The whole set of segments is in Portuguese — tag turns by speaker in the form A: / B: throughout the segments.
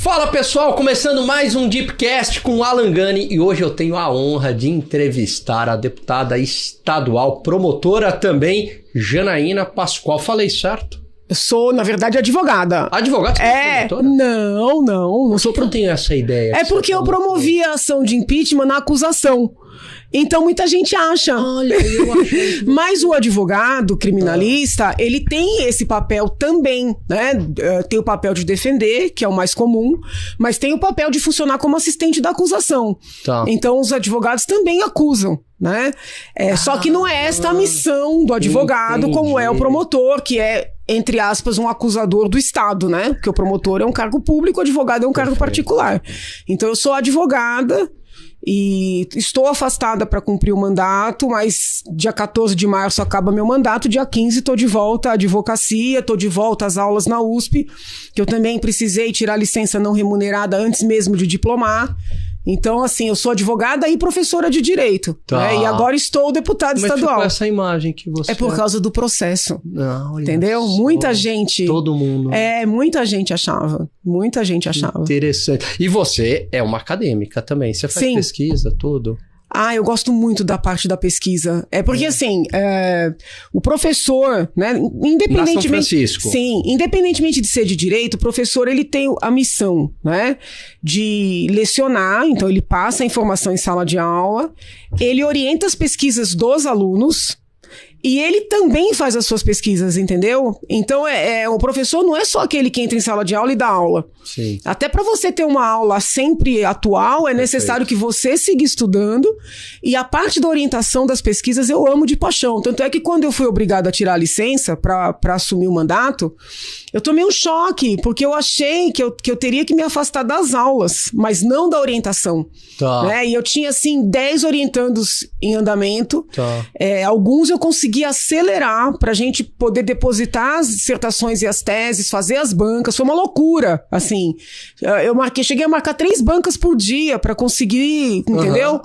A: Fala pessoal, começando mais um Deepcast com o Alan Gani e hoje eu tenho a honra de entrevistar a deputada estadual, promotora também, Janaína Pascoal. Falei certo?
B: Eu sou, na verdade, advogada.
A: Advogada?
B: Não sou.
A: Por que eu tenho essa ideia?
B: É porque eu promovi a ação de impeachment na acusação. Então muita gente acha.
A: Olha, eu achei.
B: Mas o advogado criminalista, ele tem esse papel também, né? Tem o papel de defender, que é o mais comum, mas tem o papel de funcionar como assistente da acusação.
A: Tá.
B: Então os advogados também acusam, né? Só que não é esta a missão do advogado, como é o promotor, que é, entre aspas, um acusador do Estado, né? Porque o promotor é um cargo público, o advogado é um cargo particular. Então eu sou advogada e estou afastada para cumprir o mandato, mas dia 14 de março acaba meu mandato, dia 15 estou de volta à advocacia, estou de volta às aulas na USP, que eu também precisei tirar licença não remunerada antes mesmo de diplomar. Então, assim, eu sou advogada e professora de direito.
A: Tá.
B: Né? E agora estou deputada estadual.
A: Ficou essa imagem que você...
B: É por causa do processo.
A: Não,
B: entendeu?
A: Só.
B: Muita gente...
A: Todo mundo.
B: Muita gente achava. Muita gente achava.
A: Interessante. E você é uma acadêmica também. Você faz pesquisa, tudo?
B: Eu gosto muito da parte da pesquisa. É porque, assim, o professor, né, independentemente...
A: Na São Francisco.
B: Sim, independentemente de ser de direito, o professor, ele tem a missão, né, de lecionar, então ele passa a informação em sala de aula, ele orienta as pesquisas dos alunos, e ele também faz as suas pesquisas, entendeu? Então, o professor não é só aquele que entra em sala de aula e dá aula.
A: Sim.
B: Até para você ter uma aula sempre atual, é necessário que você siga estudando. E a parte da orientação das pesquisas eu amo de paixão. Tanto é que quando eu fui obrigada a tirar a licença para assumir o mandato, eu tomei um choque, porque eu achei que eu teria que me afastar das aulas, mas não da orientação.
A: Tá.
B: Né? E eu tinha, assim, 10 orientandos em andamento.
A: Tá.
B: Alguns eu consegui acelerar pra gente poder depositar as dissertações e as teses, fazer as bancas. Foi uma loucura, assim. Cheguei a marcar 3 bancas por dia pra conseguir, entendeu?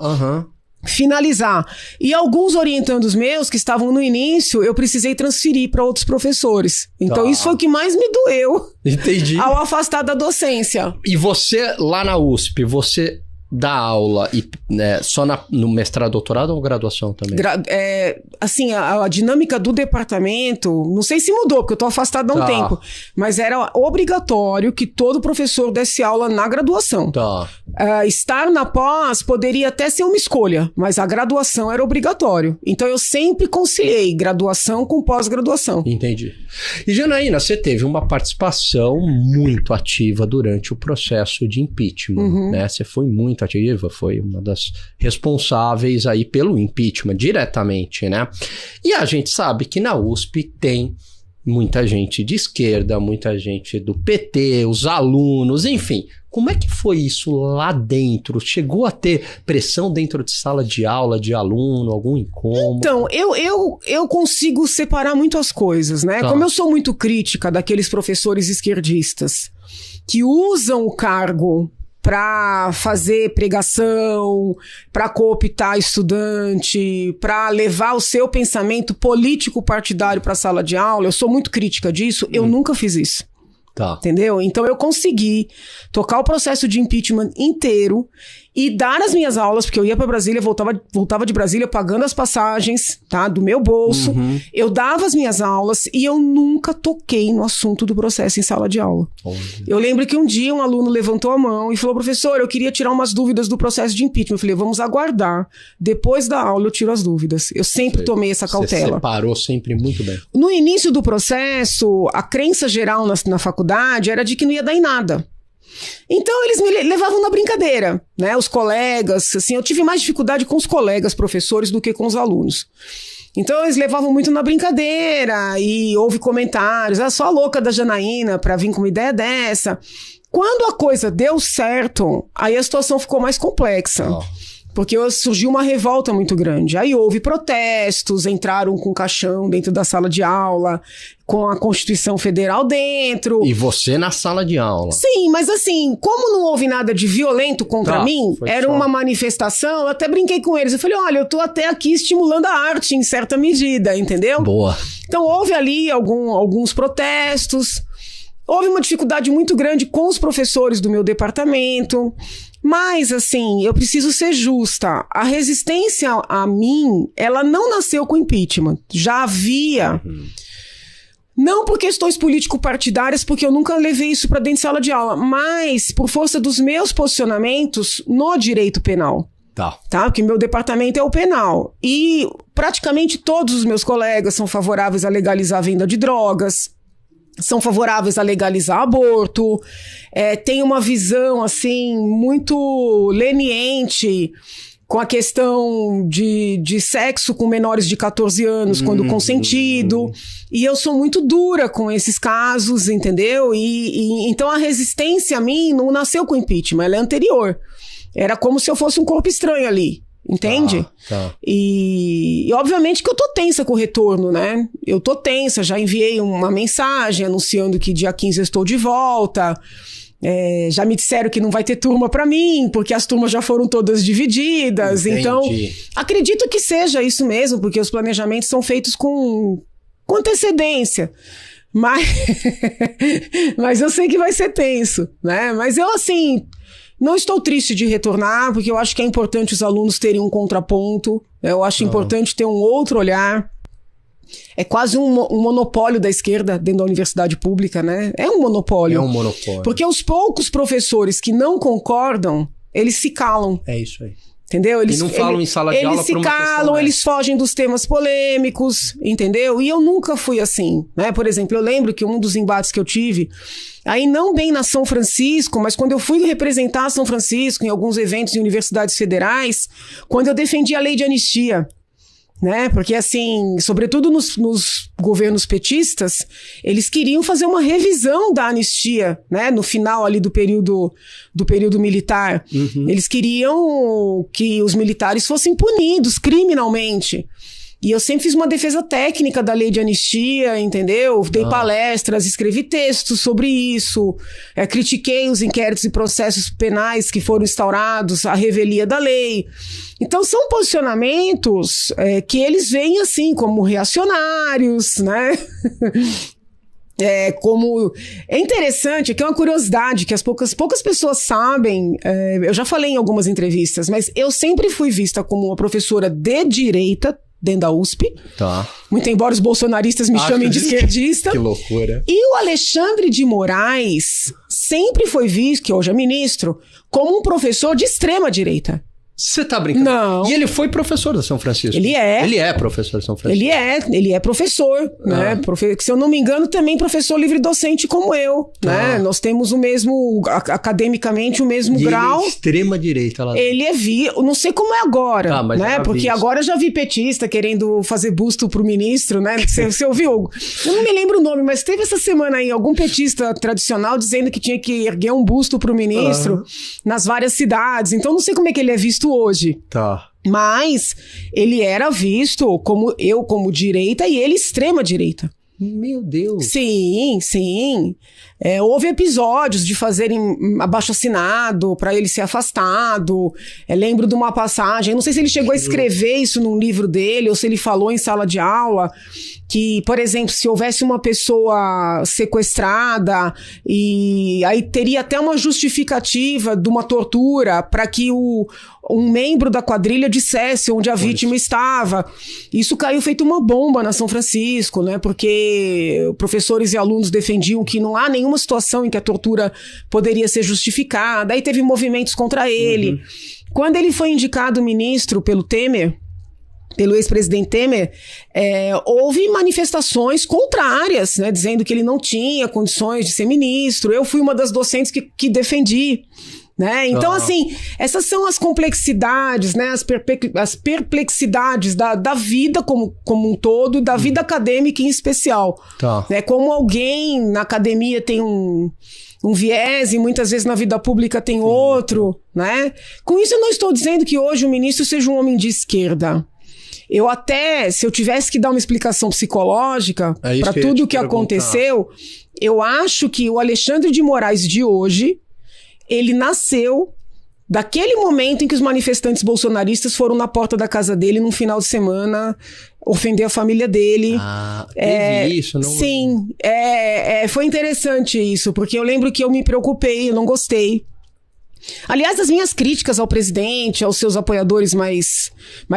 B: Finalizar. E alguns orientandos meus que estavam no início, eu precisei transferir para outros professores. Então isso foi o que mais me doeu.
A: Entendi.
B: Ao afastar da docência.
A: E você, lá na USP, você dá aula só no mestrado, doutorado ou graduação também?
B: Assim, a dinâmica do departamento, não sei se mudou, porque eu tô afastada há um tempo, mas era obrigatório que todo professor desse aula na graduação. Estar na pós poderia até ser uma escolha, mas a graduação era obrigatório. Então eu sempre conciliei graduação com pós-graduação.
A: Entendi. E Janaína, você teve uma participação muito ativa durante o processo de impeachment, né? Você foi muito ativa, foi uma das responsáveis aí pelo impeachment, diretamente, né? E a gente sabe que na USP tem muita gente de esquerda, muita gente do PT, os alunos, enfim. Como é que foi isso lá dentro? Chegou a ter pressão dentro de sala de aula, de aluno, algum incômodo?
B: Então, eu consigo separar muito as coisas, né? Como eu sou muito crítica daqueles professores esquerdistas que usam o cargo para fazer pregação, para cooptar estudante, para levar o seu pensamento político partidário para a sala de aula, eu sou muito crítica disso, eu nunca fiz isso. Entendeu? Então eu consegui tocar o processo de impeachment inteiro e dar as minhas aulas, porque eu ia para Brasília, voltava de Brasília pagando as passagens, tá? Do meu bolso. Eu dava as minhas aulas e eu nunca toquei no assunto do processo em sala de aula. Eu lembro que um dia um aluno levantou a mão e falou: professor, eu queria tirar umas dúvidas do processo de impeachment. Eu falei: vamos aguardar. Depois da aula eu tiro as dúvidas. Eu sempre tomei essa cautela.
A: Você separou sempre muito bem.
B: No início do processo, a crença geral na faculdade era de que não ia dar em nada. Então eles me levavam na brincadeira, né? Os colegas, assim, eu tive mais dificuldade com os colegas professores do que com os alunos. Então eles levavam muito na brincadeira e houve comentários: só a louca da Janaína pra vir com uma ideia dessa. Quando a coisa deu certo, aí a situação ficou mais complexa. Porque surgiu uma revolta muito grande. Aí houve protestos, entraram com caixão dentro da sala de aula, com a Constituição Federal dentro.
A: E você na sala de aula.
B: Sim, mas assim, como não houve nada de violento contra mim, era uma manifestação, eu até brinquei com eles. Eu falei: olha, eu tô até aqui estimulando a arte em certa medida, entendeu?
A: Boa.
B: Então houve ali alguns protestos. Houve uma dificuldade muito grande com os professores do meu departamento, mas, assim, eu preciso ser justa. A resistência a mim, ela não nasceu com impeachment. Já havia... Não por questões político-partidárias, porque eu nunca levei isso para dentro de sala de aula, mas por força dos meus posicionamentos no direito penal. Tá? Porque meu departamento é o penal. E praticamente todos os meus colegas são favoráveis a legalizar a venda de drogas, são favoráveis a legalizar aborto, tem uma visão, assim, muito leniente com a questão de sexo com menores de 14 anos, quando consentido. E eu sou muito dura com esses casos, entendeu? Então a resistência a mim não nasceu com impeachment, ela é anterior. Era como se eu fosse um corpo estranho ali, entende? Tá. E obviamente que eu tô tensa com o retorno, né? Eu tô tensa, já enviei uma mensagem anunciando que dia 15 eu estou de volta. Já me disseram que não vai ter turma para mim, porque as turmas já foram todas divididas. Entendi. Então, acredito que seja isso mesmo, porque os planejamentos são feitos com antecedência. Mas eu sei que vai ser tenso, né? Mas eu, assim, não estou triste de retornar, porque eu acho que é importante os alunos terem um contraponto. Eu acho importante ter um outro olhar. É quase um monopólio da esquerda dentro da universidade pública, né? É um monopólio.
A: É um monopólio.
B: Porque os poucos professores que não concordam, eles se calam.
A: É isso aí.
B: Entendeu?
A: Eles não falam em sala de aula.
B: Eles se calam, eles fogem dos temas polêmicos, entendeu? E eu nunca fui assim, né? Por exemplo, eu lembro que um dos embates que eu tive, aí não bem na São Francisco, mas quando eu fui representar São Francisco em alguns eventos em universidades federais, quando eu defendi a lei de anistia, né? Porque, assim, sobretudo nos governos petistas, eles queriam fazer uma revisão da anistia, né? No final ali do período militar. Eles queriam que os militares fossem punidos criminalmente. E eu sempre fiz uma defesa técnica da lei de anistia, entendeu? Dei palestras, escrevi textos sobre isso, critiquei os inquéritos e processos penais que foram instaurados, a revelia da lei. Então são posicionamentos que eles veem assim como reacionários, né? É interessante, que é uma curiosidade que as poucas pessoas sabem, eu já falei em algumas entrevistas, mas eu sempre fui vista como uma professora de direita, dentro da USP. Tá. Muito embora os bolsonaristas me chamem de esquerdista.
A: Que loucura.
B: E o Alexandre de Moraes sempre foi visto, que hoje é ministro, como um professor de extrema direita.
A: Você tá brincando?
B: Não.
A: E ele foi professor da São Francisco?
B: Ele é.
A: Ele é professor da São Francisco?
B: Ele é professor, né? Se eu não me engano, também professor livre-docente como eu, né? Nós temos o mesmo, academicamente, o mesmo grau.
A: Ele é extrema-direita lá.
B: Ele é eu não sei como é agora, né? Porque agora eu já vi petista querendo fazer busto pro ministro, né? Você ouviu? Eu não me lembro o nome, mas teve essa semana aí algum petista tradicional dizendo que tinha que erguer um busto pro ministro nas várias cidades. Então, não sei como é que ele é visto hoje.
A: Tá.
B: Mas ele era visto como direita e ele extrema direita.
A: Meu Deus.
B: Sim. Houve episódios de fazerem abaixo-assinado para ele ser afastado. Lembro de uma passagem, não sei se ele chegou a escrever isso num livro dele ou se ele falou em sala de aula, que, por exemplo, se houvesse uma pessoa sequestrada e aí teria até uma justificativa de uma tortura para que um membro da quadrilha dissesse onde a vítima estava. Isso caiu feito uma bomba na São Francisco, né? Porque professores e alunos defendiam que não há nenhuma situação em que a tortura poderia ser justificada. Aí teve movimentos contra ele. Quando ele foi indicado ministro pelo ex-presidente Temer, houve manifestações contrárias, né, dizendo que ele não tinha condições de ser ministro. Eu fui uma das docentes que defendi. Né? Então, assim, essas são as complexidades, né? As perplexidades da vida como um todo e da vida acadêmica em especial. Né? Como alguém na academia tem um viés e muitas vezes na vida pública tem outro, né? Com isso eu não estou dizendo que hoje o ministro seja um homem de esquerda. Eu até, se eu tivesse que dar uma explicação psicológica para tudo o que aconteceu, eu acho que o Alexandre de Moraes de hoje, ele nasceu daquele momento em que os manifestantes bolsonaristas foram na porta da casa dele num final de semana ofender a família dele.
A: Teve isso, não?
B: Sim, foi interessante isso, porque eu lembro que eu me preocupei, eu não gostei. Aliás, as minhas críticas ao presidente, aos seus apoiadores mais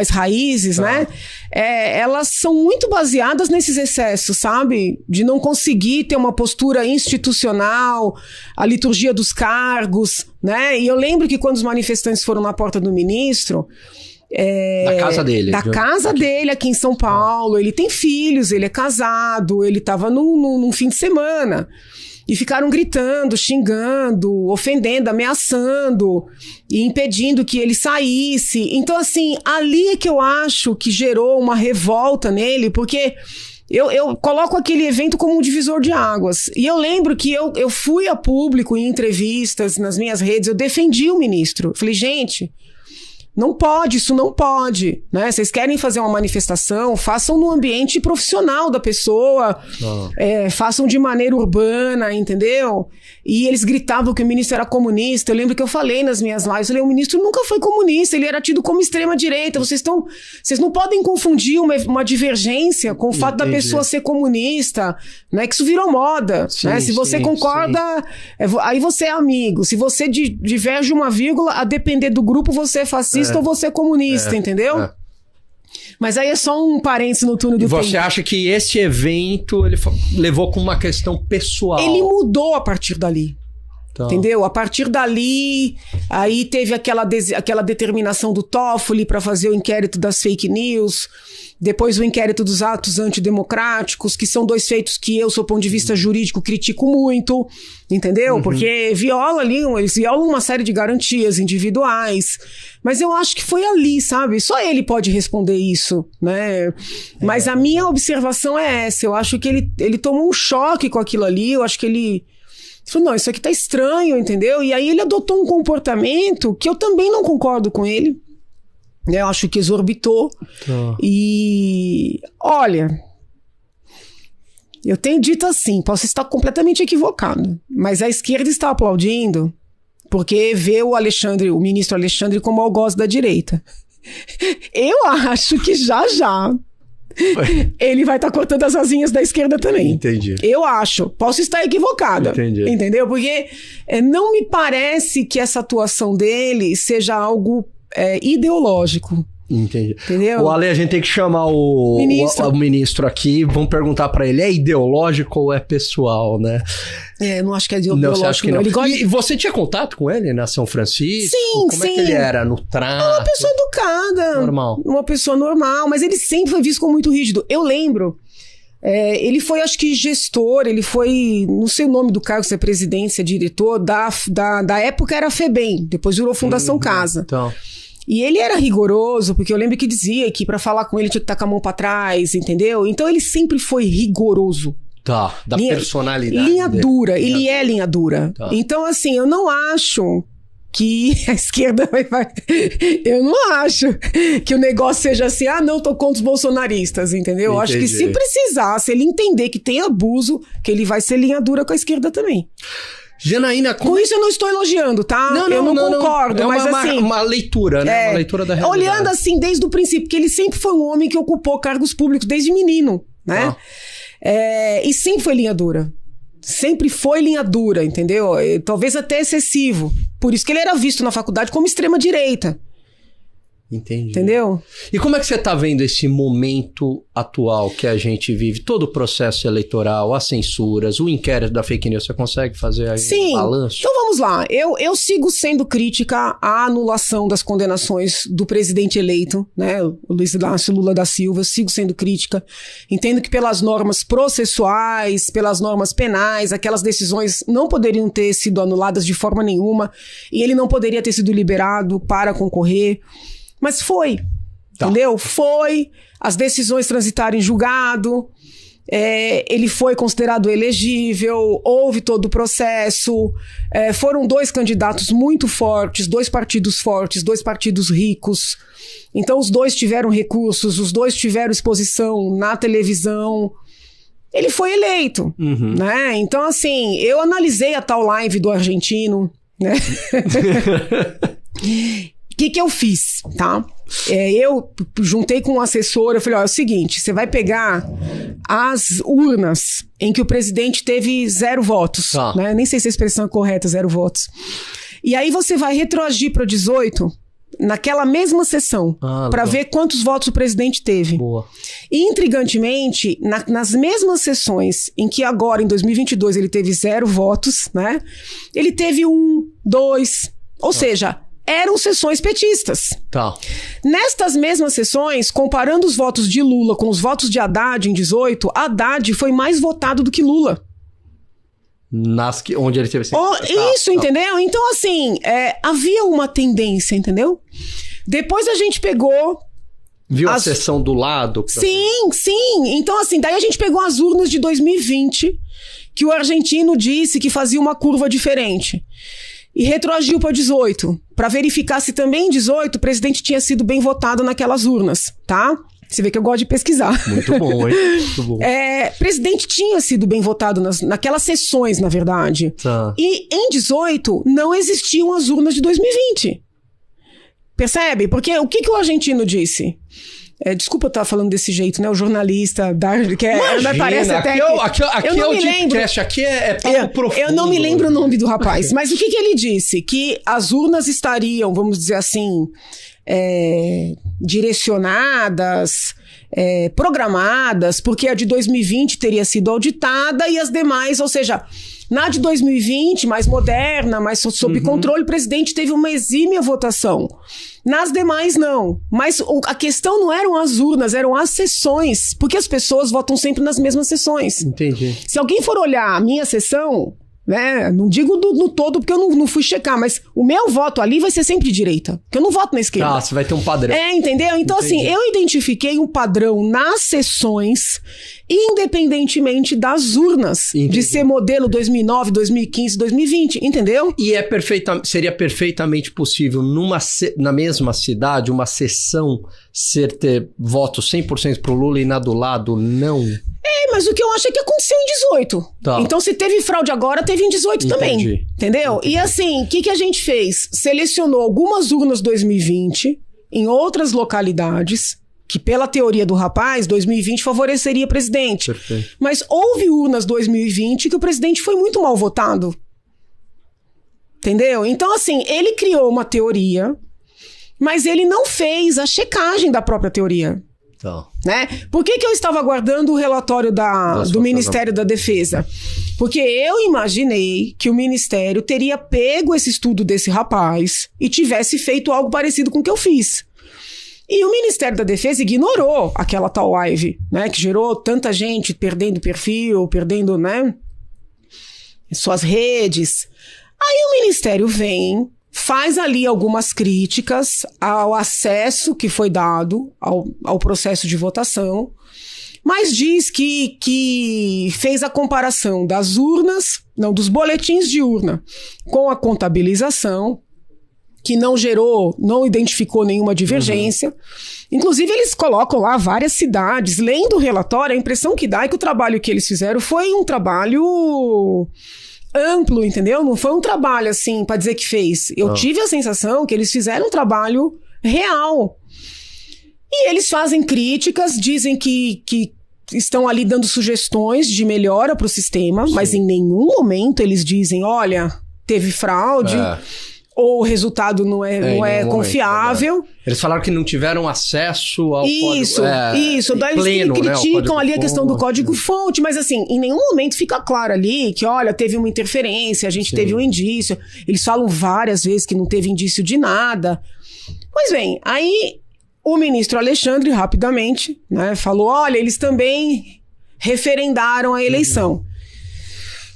B: raízes, né? Elas são muito baseadas nesses excessos, sabe? De não conseguir ter uma postura institucional, a liturgia dos cargos, né? E eu lembro que quando os manifestantes foram na porta do ministro...
A: da casa dele.
B: Da casa dele, aqui em São Paulo. Ele tem filhos, ele é casado, ele estava num fim de semana. E ficaram gritando, xingando, ofendendo, ameaçando e impedindo que ele saísse. Então, assim, ali é que eu acho que gerou uma revolta nele, porque eu coloco aquele evento como um divisor de águas. E eu lembro que eu fui a público em entrevistas, nas minhas redes, eu defendi o ministro. Eu falei, gente... Não pode, isso não pode, né? Vocês querem fazer uma manifestação, façam no ambiente profissional da pessoa, façam de maneira urbana, entendeu? E eles gritavam que o ministro era comunista. Eu lembro que eu falei nas minhas lives, eu falei, o ministro nunca foi comunista, ele era tido como extrema-direita. Vocês não podem confundir uma divergência com o fato da pessoa ser comunista, né? Que isso virou moda,
A: sim,
B: né? Se você concorda, aí você é amigo. Se você diverge uma vírgula, a depender do grupo, você é fascista ou você é comunista, entendeu? Mas aí é só um parênteses no túnel do tempo.
A: E você acha que esse evento ele levou com uma questão pessoal?
B: Ele mudou a partir dali. Então. Entendeu? A partir dali, aí teve aquela determinação do Toffoli para fazer o inquérito das fake news, depois o inquérito dos atos antidemocráticos, que são dois feitos que eu, sob ponto de vista jurídico, critico muito, entendeu? Porque eles violam uma série de garantias individuais. Mas eu acho que foi ali, sabe? Só ele pode responder isso, né? Mas a minha observação é essa. Eu acho que ele tomou um choque com aquilo ali, eu acho que ele falou, não, isso aqui tá estranho, entendeu? E aí ele adotou um comportamento que eu também não concordo com ele. Eu acho que exorbitou. E, olha, eu tenho dito assim, posso estar completamente equivocado, mas a esquerda está aplaudindo porque vê o ministro Alexandre como algoz da direita. Eu acho que já ele vai estar cortando as asinhas da esquerda também.
A: Entendi.
B: Eu acho. Posso estar equivocada.
A: Entendi.
B: Entendeu? Porque não me parece que essa atuação dele seja algo ideológico.
A: Entendi.
B: Entendeu?
A: O Ale, a gente tem que chamar o ministro aqui. Vamos perguntar pra ele, é ideológico ou é pessoal, né?
B: Não acho que é ideológico.
A: Não, você acha que não? E você tinha contato com ele na São Francisco?
B: Sim,
A: Como é que ele era no trato?
B: Uma pessoa educada.
A: Normal.
B: Uma pessoa normal, mas ele sempre foi visto como muito rígido. Eu lembro, ele foi, acho que, gestor, ele foi, não sei o nome do cargo, se é presidente, se é diretor, da época era a FEBEM, depois virou Fundação Casa.
A: Então...
B: E ele era rigoroso, porque eu lembro que dizia que pra falar com ele tinha que estar com a mão pra trás, entendeu? Então ele sempre foi rigoroso.
A: Tá, da personalidade
B: linha
A: dele.
B: Dura, ele é linha dura.
A: Tá.
B: Então, assim, eu não acho que a esquerda vai... Eu não acho que o negócio seja assim, não, tô contra os bolsonaristas, entendeu? Eu acho que se precisar, se ele entender que tem abuso, que ele vai ser linha dura com a esquerda também.
A: Janaína...
B: Com isso eu não estou elogiando, tá? Eu não concordo, mas assim...
A: É uma leitura, né? Uma leitura da realidade.
B: Olhando assim, desde o princípio, porque ele sempre foi um homem que ocupou cargos públicos desde menino, né? E sempre foi linha dura. Sempre foi linha dura, entendeu? Talvez até excessivo. Por isso que ele era visto na faculdade como extrema-direita.
A: Entendi.
B: Entendeu?
A: E como é que você está vendo esse momento atual que a gente vive? Todo o processo eleitoral, as censuras, o inquérito da fake news, você consegue fazer aí um balanço?
B: Então vamos lá. Eu sigo sendo crítica à anulação das condenações do presidente eleito, né? O Luiz Inácio Lula da Silva. Eu sigo sendo crítica. Entendo que pelas normas processuais, pelas normas penais, aquelas decisões não poderiam ter sido anuladas de forma nenhuma e ele não poderia ter sido liberado para concorrer. Mas foi, entendeu? Foi, as decisões transitaram em julgado, ele foi considerado elegível, houve todo o processo, foram 2 candidatos muito fortes, 2 partidos fortes, 2 partidos ricos, então os 2 tiveram recursos, os 2 tiveram exposição na televisão, ele foi eleito, né? Então assim, eu analisei a tal live do argentino, né? O que eu fiz, tá? Eu juntei com um assessor, eu falei, é o seguinte, você vai pegar as urnas em que o presidente teve 0 votos, né? Nem sei se a expressão é correta, 0 votos. E aí você vai retroagir para 18 naquela mesma sessão, para ver quantos votos o presidente teve.
A: Boa.
B: E, intrigantemente, nas mesmas sessões em que agora, em 2022, ele teve 0 votos, né? Ele teve 1, 2, ou seja, eram sessões petistas.
A: Tá.
B: Nestas mesmas sessões, comparando os votos de Lula com os votos de Haddad em 18, Haddad foi mais votado do que Lula.
A: Onde ele teve...
B: Isso, entendeu? Então, assim, havia uma tendência, entendeu? Depois a gente pegou...
A: Viu a sessão do lado?
B: Sim. Então, assim, daí a gente pegou as urnas de 2020, que o argentino disse que fazia uma curva diferente. E retroagiu para 18, para verificar se também em 18 o presidente tinha sido bem votado naquelas urnas, tá? Você vê que eu gosto de pesquisar.
A: Muito bom, hein? Muito bom.
B: Presidente tinha sido bem votado naquelas sessões, na verdade.
A: Tá.
B: E em 18 não existiam as urnas de 2020. Percebe? Porque o que o argentino disse? Desculpa eu estar falando desse jeito, né? O jornalista parece até
A: aqui é o podcast, aqui é papo profundo.
B: Eu não me lembro o nome do rapaz, mas o que ele disse? Que as urnas estariam, vamos dizer assim, direcionadas, programadas, porque a de 2020 teria sido auditada e as demais, ou seja, na de 2020, mais moderna, mais sob controle, o presidente teve uma exímia votação. Nas demais, não. Mas a questão não eram as urnas, eram as sessões. Porque as pessoas votam sempre nas mesmas sessões.
A: Entendi.
B: Se alguém for olhar a minha sessão, né, não digo no todo porque eu não fui checar, mas o meu voto ali vai ser sempre de direita. Porque eu não voto na esquerda.
A: Você vai ter um padrão.
B: Entendeu? Então, assim, eu identifiquei um padrão nas sessões, independentemente das urnas.
A: Entendi.
B: De ser modelo 2009, 2015, 2020, entendeu?
A: E seria perfeitamente possível na mesma cidade, uma sessão ter voto 100% pro Lula e na do lado não?
B: Mas o que eu acho é que aconteceu em 18.
A: Tá.
B: Então, se teve fraude agora, teve em 18 também. Entendeu? E assim, o que a gente fez? Selecionou algumas urnas 2020 em outras localidades, que pela teoria do rapaz, 2020 favoreceria o presidente.
A: Perfeito.
B: Mas houve urnas 2020 que o presidente foi muito mal votado. Entendeu? Então, assim, ele criou uma teoria, mas ele não fez a checagem da própria teoria.
A: Então.
B: Né? Por que eu estava aguardando o relatório do Ministério da Defesa? Porque eu imaginei que o Ministério teria pego esse estudo desse rapaz e tivesse feito algo parecido com o que eu fiz. E o Ministério da Defesa ignorou aquela tal live, né? Que gerou tanta gente perdendo perfil, perdendo, né, suas redes. Aí o Ministério vem, faz ali algumas críticas ao acesso que foi dado ao processo de votação, mas diz que fez a comparação dos boletins de urna com a contabilização, que não identificou nenhuma divergência. Inclusive, eles colocam lá várias cidades. Lendo o relatório, a impressão que dá é que o trabalho que eles fizeram foi um trabalho amplo, entendeu? Não foi um trabalho, assim, pra dizer que fez. Eu tive a sensação que eles fizeram um trabalho real. E eles fazem críticas, dizem que estão ali dando sugestões de melhora pro sistema, sim, mas em nenhum momento eles dizem, olha, teve fraude, ou o resultado não é confiável. Momento,
A: eles falaram que não tiveram acesso ao código.
B: Isso. Daí
A: pleno,
B: eles criticam ali a questão do
A: fonte,
B: código-fonte, mas assim, em nenhum momento fica claro ali que, olha, teve uma interferência, a gente
A: sim,
B: teve um indício. Eles falam várias vezes que não teve indício de nada. Pois bem, aí o ministro Alexandre, rapidamente, né, falou, olha, eles também referendaram a eleição.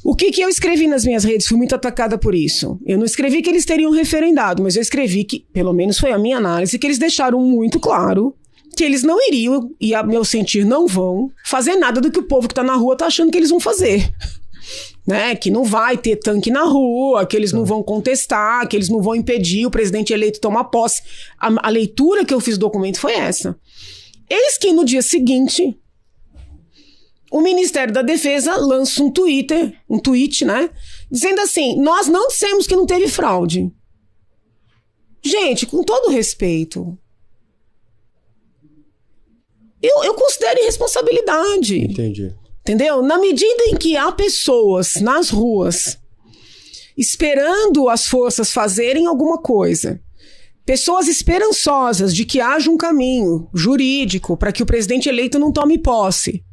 B: O que eu escrevi nas minhas redes? Fui muito atacada por isso. Eu não escrevi que eles teriam referendado, mas eu escrevi que, pelo menos foi a minha análise, que eles deixaram muito claro que eles não iriam, e a meu sentir não vão, fazer nada do que o povo que tá na rua tá achando que eles vão fazer. Né? Que não vai ter tanque na rua, que eles não vão contestar, que eles não vão impedir o presidente eleito tomar posse. A leitura que eu fiz do documento foi essa. Eis que no dia seguinte, o Ministério da Defesa lança um tweet, né? Dizendo assim, nós não dissemos que não teve fraude. Gente, com todo respeito, eu considero irresponsabilidade.
A: Entendi.
B: Entendeu? Na medida em que há pessoas nas ruas esperando as forças fazerem alguma coisa, pessoas esperançosas de que haja um caminho jurídico para que o presidente eleito não tome posse.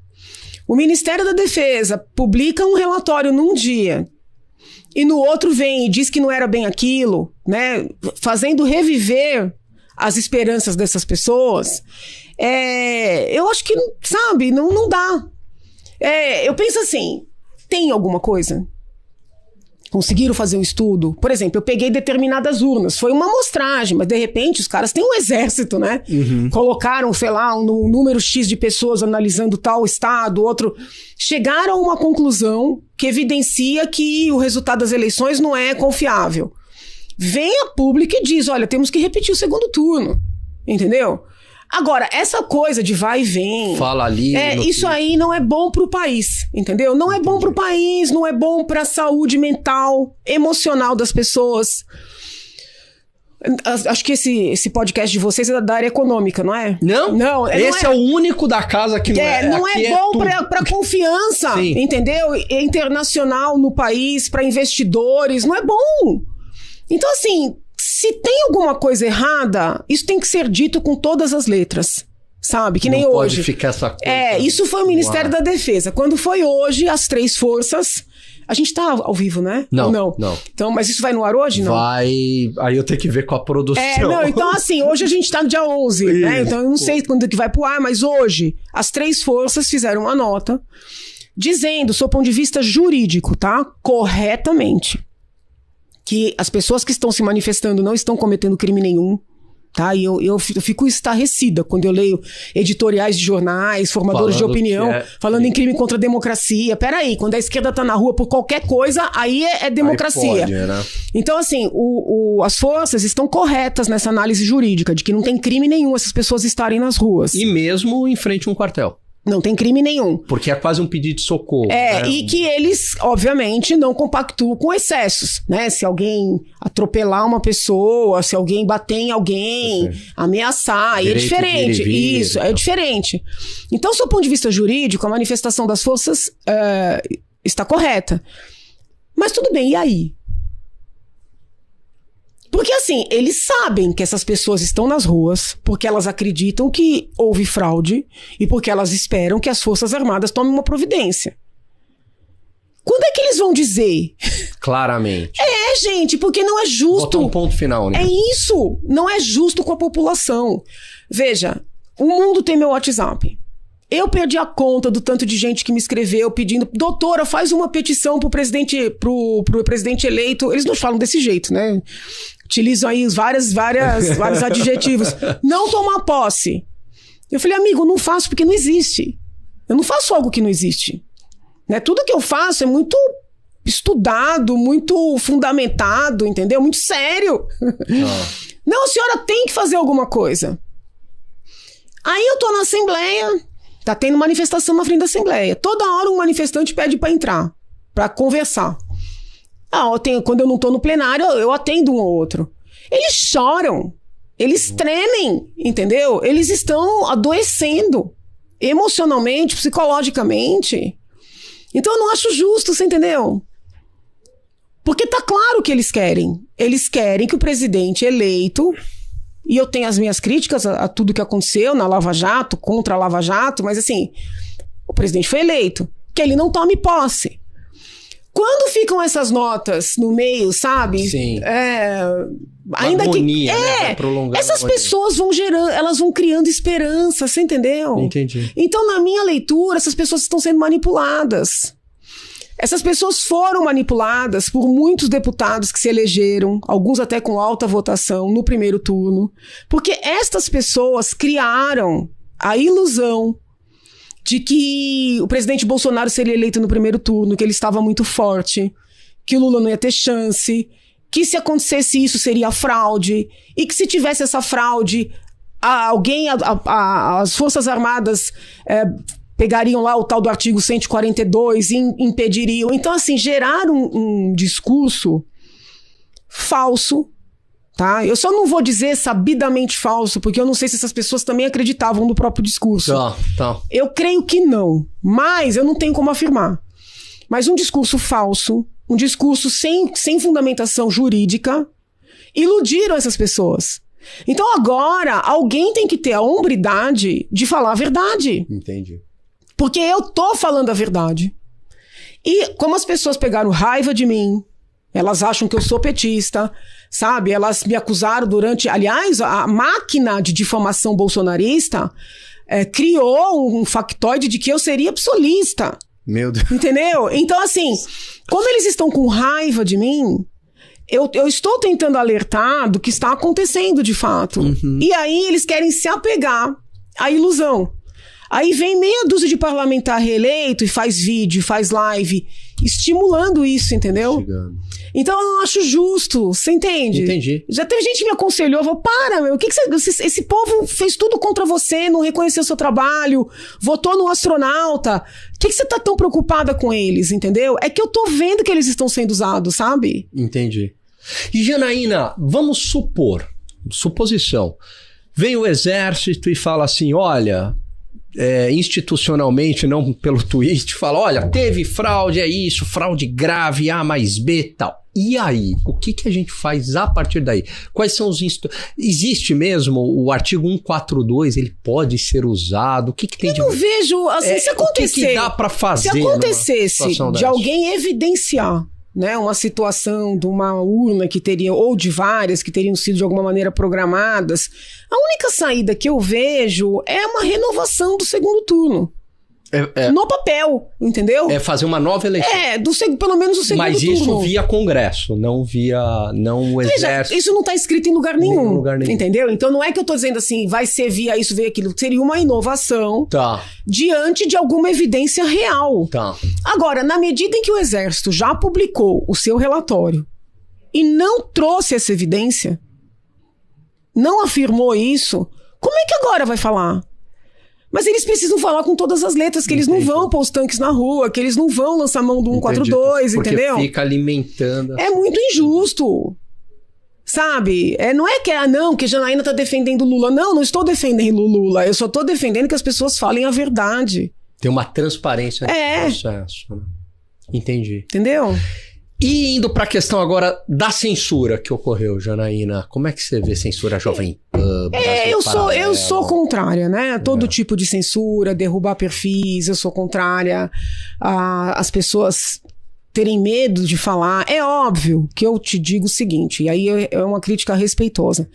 B: O Ministério da Defesa publica um relatório num dia e no outro vem e diz que não era bem aquilo, né? Fazendo reviver as esperanças dessas pessoas. Eu acho que, sabe, não dá. Eu penso assim, tem alguma coisa? Conseguiram fazer um estudo? Por exemplo, eu peguei determinadas urnas, foi uma amostragem, mas de repente os caras têm um exército, né? Uhum. Colocaram, sei lá, um número X de pessoas analisando tal estado, outro. Chegaram a uma conclusão que evidencia que o resultado das eleições não é confiável. Vem a público e diz, olha, temos que repetir o segundo turno, entendeu? Agora, essa coisa de vai e vem...
A: Fala ali...
B: Isso aí não é bom pro país, entendeu? Não é bom pro país, não é bom pra saúde mental, emocional das pessoas. Acho que esse podcast de vocês é da área econômica, não é?
A: Não, esse é o único da casa que não é.
B: Não é bom pra confiança, sim, entendeu? Internacional no país, pra investidores, não é bom. Então, assim... Se tem alguma coisa errada, isso tem que ser dito com todas as letras, sabe? Que nem
A: não
B: hoje.
A: Pode ficar essa coisa.
B: Isso foi o Ministério da Defesa. Quando foi hoje, as 3 forças... A gente tá ao vivo, né?
A: Não.
B: Então, mas isso vai no ar hoje, não?
A: Vai... Aí eu tenho que ver com a produção.
B: Então assim, hoje a gente tá no dia 11, né? Então eu não sei quando que vai pro ar, mas hoje as 3 forças fizeram uma nota dizendo, do seu ponto de vista jurídico, tá? Corretamente, que as pessoas que estão se manifestando não estão cometendo crime nenhum, tá? E eu fico estarrecida quando eu leio editoriais de jornais, formadores de opinião, falando em crime contra a democracia. Peraí, quando a esquerda tá na rua por qualquer coisa, aí é democracia.
A: Aí pode, né?
B: Então, assim, as forças estão corretas nessa análise jurídica, de que não tem crime nenhum essas pessoas estarem nas ruas.
A: E mesmo em frente a um quartel.
B: Não tem crime nenhum.
A: Porque é quase um pedido de socorro. Né?
B: E que eles, obviamente, não compactuam com excessos, né? Se alguém atropelar uma pessoa, se alguém bater em alguém, ameaçar, aí é diferente. Isso, é diferente. Então, do seu ponto de vista jurídico, a manifestação das forças está correta. Mas tudo bem, e aí? Porque assim, eles sabem que essas pessoas estão nas ruas porque elas acreditam que houve fraude e porque elas esperam que as Forças Armadas tomem uma providência. Quando é que eles vão dizer?
A: Claramente.
B: Gente, porque não é justo.
A: Botar um ponto final, né?
B: É isso, não é justo com a população. Veja, o mundo tem meu WhatsApp. Eu perdi a conta do tanto de gente que me escreveu pedindo, doutora, faz uma petição pro presidente eleito. Eles não falam desse jeito, né? Utilizam aí vários adjetivos. Não tomar posse. Eu falei, amigo, não faço porque não existe. Eu não faço algo que não existe. Né? Tudo que eu faço é muito estudado, muito fundamentado, entendeu? Muito sério. Não, a senhora tem que fazer alguma coisa. Aí eu tô na Assembleia, tá tendo manifestação na frente da Assembleia. Toda hora um manifestante pede pra entrar, pra conversar. Quando eu não tô no plenário, eu atendo um ou outro. Eles choram, eles tremem, entendeu? Eles estão adoecendo emocionalmente, psicologicamente. Então eu não acho justo, você entendeu? Porque tá claro o que eles querem. Eles querem que o presidente eleito, e eu tenho as minhas críticas a tudo que aconteceu na Lava Jato, contra a Lava Jato, mas assim, o presidente foi eleito, que ele não tome posse. Quando ficam essas notas no meio, sabe?
A: Sim.
B: Ainda
A: agonia,
B: né? Essas pessoas elas vão criando esperança, você entendeu?
A: Entendi.
B: Então, na minha leitura, essas pessoas estão sendo manipuladas. Essas pessoas foram manipuladas por muitos deputados que se elegeram, alguns até com alta votação no primeiro turno, porque estas pessoas criaram a ilusão de que o presidente Bolsonaro seria eleito no primeiro turno, que ele estava muito forte, que o Lula não ia ter chance, que se acontecesse isso seria fraude, e que se tivesse essa fraude, as Forças Armadas pegariam lá o tal do artigo 142 e impediriam. Então, assim, geraram um discurso falso, tá? Eu só não vou dizer sabidamente falso, porque eu não sei se essas pessoas também acreditavam no próprio discurso.
A: Tá.
B: Eu creio que não, mas eu não tenho como afirmar. Mas um discurso falso, um discurso sem fundamentação jurídica, iludiram essas pessoas. Então agora, alguém tem que ter a hombridade de falar a verdade.
A: Entendi.
B: Porque eu tô falando a verdade. E como as pessoas pegaram raiva de mim, elas acham que eu sou petista, sabe? Elas me acusaram durante... Aliás, a máquina de difamação bolsonarista criou um factoide de que eu seria psolista.
A: Meu Deus.
B: Entendeu? Então, assim, como eles estão com raiva de mim, eu estou tentando alertar do que está acontecendo de fato. Uhum. E aí eles querem se apegar à ilusão. Aí vem meia dúzia de parlamentar reeleito e faz vídeo, faz live, estimulando isso, entendeu? Chegando. Então eu não acho justo, você entende?
A: Entendi.
B: Já teve gente que me aconselhou, falou, para, meu, o que você... Esse povo fez tudo contra você, não reconheceu seu trabalho, votou no astronauta. O que você tá tão preocupada com eles, entendeu? É que eu tô vendo que eles estão sendo usados, sabe?
A: Entendi. E Janaína, vamos supor, suposição, vem o exército e fala assim, olha... institucionalmente, não pelo tweet, fala, olha, teve fraude, é isso, fraude grave, A mais B, tal. E aí? O que a gente faz a partir daí? Quais são os existe mesmo o artigo 142, ele pode ser usado? O que tem de...
B: Eu não vejo, assim, se acontecer...
A: O que dá pra fazer? Se
B: acontecesse de alguém evidenciar, né, uma situação de uma urna que teria, ou de várias que teriam sido de alguma maneira programadas, a única saída que eu vejo é uma renovação do segundo turno. No papel, entendeu?
A: É fazer uma nova eleição.
B: Pelo menos o segundo turno.
A: Mas isso via Congresso, não o Exército.
B: Veja, isso não está escrito em lugar nenhum, entendeu? Então não é que eu estou dizendo assim, vai ser via isso, via aquilo. Seria uma inovação diante de alguma evidência real. Agora, na medida em que o Exército já publicou o seu relatório e não trouxe essa evidência, não afirmou isso, como é que agora vai falar? Mas eles precisam falar com todas as letras, que eles não vão pôr os tanques na rua, que eles não vão lançar mão do 142, entendeu?
A: Porque fica alimentando.
B: É muito injusto, sabe? Não é que, que Janaína tá defendendo Lula. Não estou defendendo Lula. Eu só tô defendendo que as pessoas falem a verdade.
A: Tem uma transparência no processo. Né? Entendi.
B: Entendeu?
A: E indo para a questão agora da censura que ocorreu, Janaína, como é que você vê censura Jovem Pan?
B: Eu sou contrária, né? Todo tipo de censura, derrubar perfis, eu sou contrária às pessoas terem medo de falar. É óbvio que eu te digo o seguinte, e aí é uma crítica respeitosa.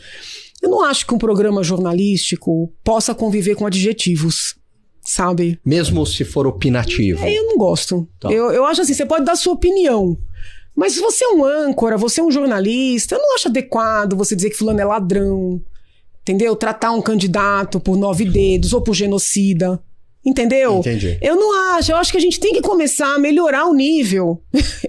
B: Eu não acho que um programa jornalístico possa conviver com adjetivos, sabe?
A: Mesmo se for opinativo.
B: Eu não gosto. Tá. Eu acho assim, você pode dar sua opinião. Mas se você é um âncora, você é um jornalista, eu não acho adequado você dizer que fulano é ladrão, entendeu? Tratar um candidato por 9 dedos ou por genocida, entendeu?
A: Entendi.
B: Eu não acho, eu acho que a gente tem que começar a melhorar o nível,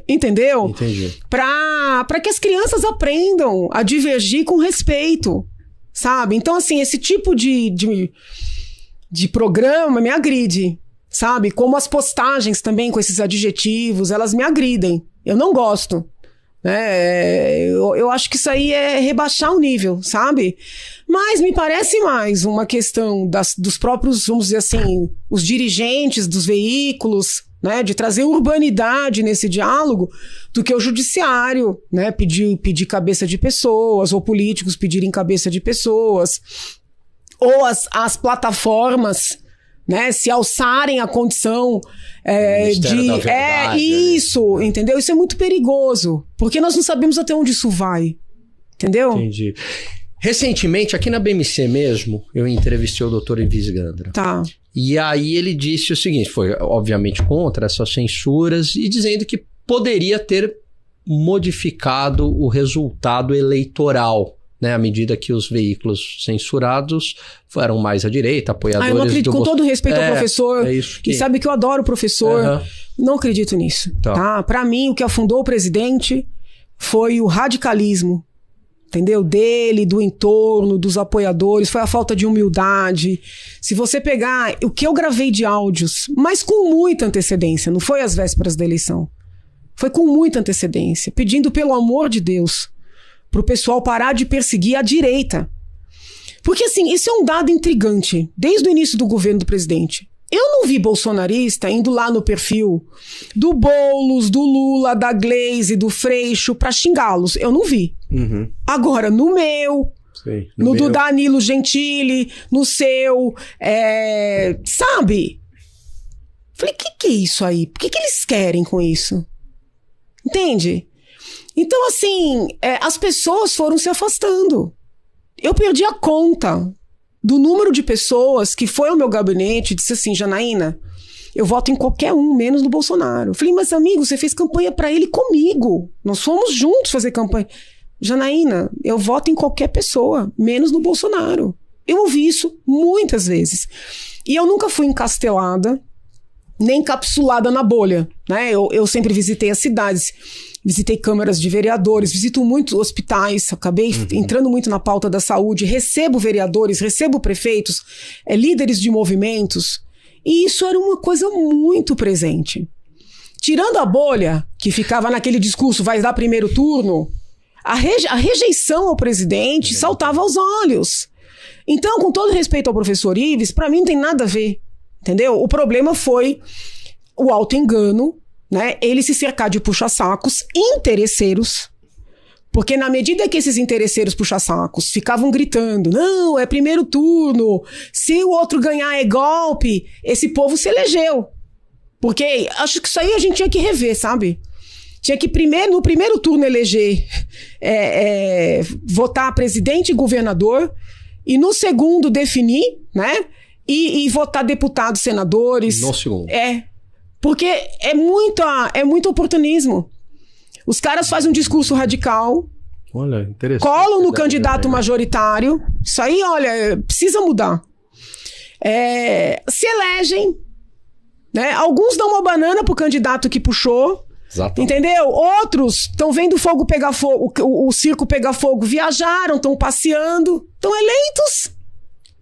B: entendeu?
A: Entendi.
B: Pra que as crianças aprendam a divergir com respeito, sabe? Então, assim, esse tipo de programa me agride, sabe? Como as postagens também com esses adjetivos, elas me agridem. Eu não gosto, né? Eu acho que isso aí é rebaixar o nível, sabe? Mas me parece mais uma questão dos próprios, vamos dizer assim, os dirigentes dos veículos, né? De trazer urbanidade nesse diálogo do que o judiciário, né? Pedir cabeça de pessoas, ou políticos pedirem cabeça de pessoas, ou as plataformas, né, se alçarem a condição isso, entendeu? Isso é muito perigoso, porque nós não sabemos até onde isso vai, entendeu?
A: Entendi. Recentemente, aqui na BMC mesmo, eu entrevistei o Dr. Ivis Gandra.
B: Tá.
A: E aí ele disse o seguinte, foi obviamente contra essas censuras e dizendo que poderia ter modificado o resultado eleitoral, né, à medida que os veículos censurados foram mais à direita, apoiadores
B: eu não acredito, com todo respeito ao professor,
A: que
B: sabe que eu adoro o professor, não acredito nisso, tá? Pra mim, o que afundou o presidente foi o radicalismo, entendeu? Dele, do entorno, dos apoiadores, foi a falta de humildade. Se você pegar o que eu gravei de áudios, mas com muita antecedência, não foi às vésperas da eleição, foi com muita antecedência, pedindo pelo amor de Deus, pro pessoal parar de perseguir a direita. Porque, assim, isso é um dado intrigante, desde o início do governo do presidente. Eu não vi bolsonarista indo lá no perfil do Boulos, do Lula, da Gleisi, do Freixo, pra xingá-los. Eu não vi.
A: Uhum.
B: Agora, no meu... Sim, no do Danilo Gentili, no seu, sabe? Falei, que é isso aí? Por que eles querem com isso? Entende? Então, assim, as pessoas foram se afastando. Eu perdi a conta do número de pessoas que foi ao meu gabinete e disse assim, Janaína, eu voto em qualquer um, menos no Bolsonaro. Falei, mas amigo, você fez campanha pra ele comigo. Nós fomos juntos fazer campanha. Janaína, eu voto em qualquer pessoa, menos no Bolsonaro. Eu ouvi isso muitas vezes. E eu nunca fui encastelada, nem encapsulada na bolha, né? Eu sempre visitei as cidades, visitei câmaras de vereadores, visito muitos hospitais, acabei entrando muito na pauta da saúde, recebo vereadores, recebo prefeitos, líderes de movimentos, e isso era uma coisa muito presente. Tirando a bolha, que ficava naquele discurso, vai dar primeiro turno... A rejeição ao presidente saltava aos olhos. Então, com todo respeito ao professor Ives, para mim não tem nada a ver, entendeu? O problema foi o auto-engano, né? Ele se cercar de puxa-sacos interesseiros, porque na medida que esses interesseiros puxa-sacos ficavam gritando, não, é primeiro turno, se o outro ganhar é golpe, esse povo se elegeu. Porque acho que isso aí a gente tinha que rever, sabe? Tinha que no primeiro turno eleger, votar presidente e governador, e no segundo definir, né? E votar deputados, senadores.
A: No segundo.
B: Porque é muito oportunismo. Os caras fazem um discurso radical,
A: olha, interessante,
B: colam no candidato majoritário. Isso aí, olha, precisa mudar. Se elegem, né? Alguns dão uma banana pro candidato que puxou. Exatamente. Entendeu? Outros estão vendo o fogo pegar fogo, o circo pegar fogo, viajaram, estão passeando, estão eleitos.